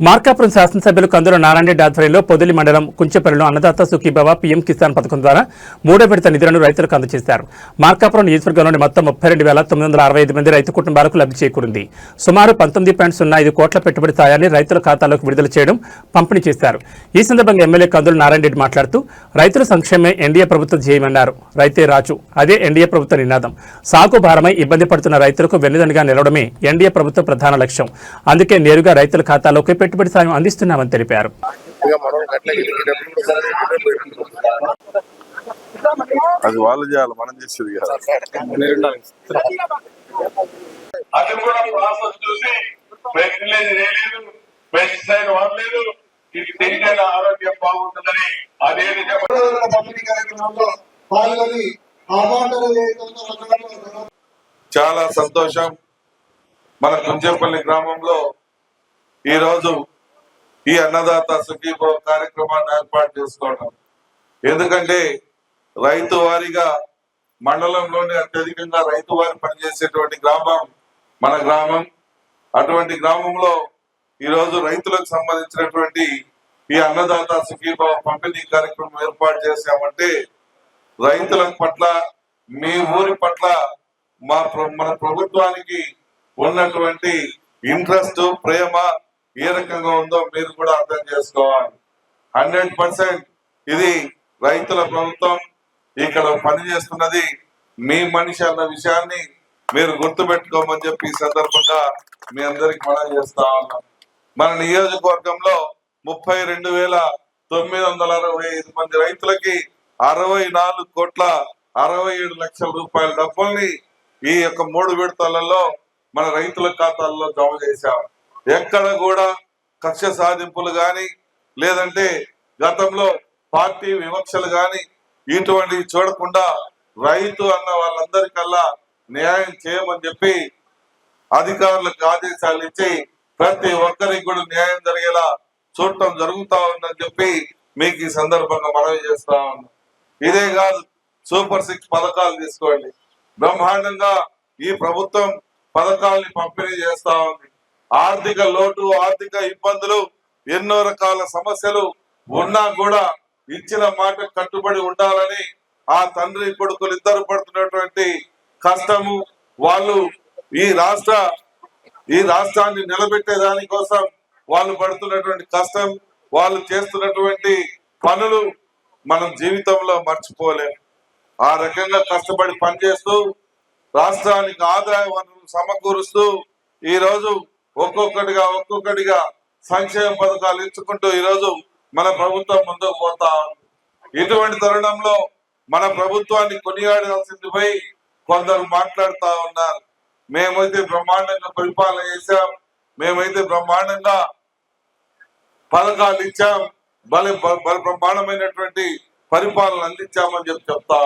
మార్కాపురం శాసనసభ్యులు కందుల నారాయణరెడ్డి ఆధ్వర్యంలో పొదిలి మండలం కుంచెపల్లిలో అన్నదాత సుఖీభవ పీఎం కిసాన్ పథకం ద్వారా మూడో విడత నిధులను రైతులకు అందజేశారు. మార్కాపురం నియోజకవర్గంలోని మొత్తం 32,965 మంది రైతు కుటుంబాలకు లబ్ధి చేకూరింది. సుమారు 19.05 కోట్ల పెట్టుబడి సాయాన్ని రైతుల ఖాతాలోకి విడుదల చేయడం, పంపిణీ చేశారు. ఈ సందర్భంగా ఎమ్మెల్యే కందుల నారాయణరెడ్డి మాట్లాడుతూ రైతుల సంక్షేమే ఎన్డీఏ ప్రభుత్వం ధ్యేయమన్నారు. రైతే రాజు, అదే ఎన్డీఏ ప్రభుత్వ నినాదం. సాగు భారమై ఇబ్బంది పడుతున్న రైతులకు వెన్నుదన్నుగా నిలవడమే ఎన్డీఏ ప్రభుత్వ ప్రధాన లక్ష్యం. అందుకే నేరుగా రైతుల ఖాతాలోకి పెట్టుబడి సాయం అందిస్తున్నామని తెలిపారు. అది వాళ్ళు చేయాలి, మనం చేసేది కాదు. అది కూడా ప్రాసెస్ చూసి ఫెర్టిలైజర్ వేయలేదు, పెస్టిసైడ్ వాడలేదు, ఇది తింటేనే ఆరోగ్యం బాగుంటుందని అదే చాలా సంతోషం. మన కుంచెపల్లి గ్రామంలో ఈరోజు ఈ అన్నదాత సుఖీభవ కార్యక్రమాన్ని ఏర్పాటు చేసుకోవడం. ఎందుకంటే రైతు వారిగా మండలంలోనే అత్యధికంగా రైతు వారి పనిచేసేటువంటి గ్రామం మన గ్రామం. అటువంటి గ్రామంలో ఈరోజు రైతులకు సంబంధించినటువంటి ఈ అన్నదాత సుఖీభవ పంపిణీ కార్యక్రమం ఏర్పాటు చేశామంటే రైతుల పట్ల, మీ ఊరి పట్ల మన ప్రభుత్వానికి ఉన్నటువంటి ఇంట్రెస్ట్, ప్రేమ ఏ రకంగా ఉందో మీరు కూడా అర్థం చేసుకోవాలి. 100% ఇది రైతుల ప్రభుత్వం. ఇక్కడ పనిచేస్తున్నది మీ మనిషి అన్న విషయాన్ని మీరు గుర్తుపెట్టుకోమని చెప్పి ఈ సందర్భంగా మీ అందరికి మనం చేస్తా ఉన్నాం. మన నియోజకవర్గంలో 32,965 మంది రైతులకి 64,67 లక్షల డబ్బుల్ని ఈ యొక్క 3 విడతలలో మన రైతుల ఖాతాల్లో జమ చేశాం. ఎక్కడ కూడా కక్ష సాధింపులు గాని, లేదంటే గతంలో పార్టీ వివక్షలు గాని ఇటువంటివి చూడకుండా రైతు అన్న వాళ్ళందరికల్లా న్యాయం చేయమని చెప్పి అధికారులకు ఆదేశాలు ఇచ్చి ప్రతి ఒక్కరికి కూడా న్యాయం జరిగేలా చూడటం జరుగుతా ఉందని చెప్పి మీకు ఈ సందర్భంగా మనవి చేస్తా ఉన్నాం. ఇదే కాదు, సూపర్ 6 పథకాలు తీసుకోండి. బ్రహ్మాండంగా ఈ ప్రభుత్వం పథకాలని పంపిణీ చేస్తా ఉంది. ఆర్థిక లోటు, ఆర్థిక ఇబ్బందులు, ఎన్నో రకాల సమస్యలు ఉన్నా కూడా ఇచ్చిన మాట కట్టుబడి ఉండాలని ఆ తండ్రి కొడుకులు ఇద్దరు పడుతున్నటువంటి కష్టము, వాళ్ళు ఈ రాష్ట్రాన్ని నిలబెట్టే దానికోసం వాళ్ళు పడుతున్నటువంటి కష్టం, వాళ్ళు చేస్తున్నటువంటి పనులు మనం జీవితంలో మర్చిపోలేం. ఆ రకంగా కష్టపడి పనిచేస్తూ రాష్ట్రానికి ఆదాయ వనరులు సమకూరుస్తూ ఈ రోజు ఒక్కొక్కటిగా సంక్షేమ పథకాలు ఇచ్చుకుంటూ ఈ రోజు మన ప్రభుత్వం ముందుకు పోతా ఉంది. ఇటువంటి తరుణంలో మన ప్రభుత్వాన్ని కొనియాడాల్సింది పోయి కొందరు మాట్లాడుతా ఉన్నారు. మేమైతే బ్రహ్మాండంగా పరిపాలన చేశాం, మేమైతే బ్రహ్మాండంగా పథకాలు ఇచ్చాం, బ్రహ్మాండమైనటువంటి పరిపాలన అందించామని చెప్తా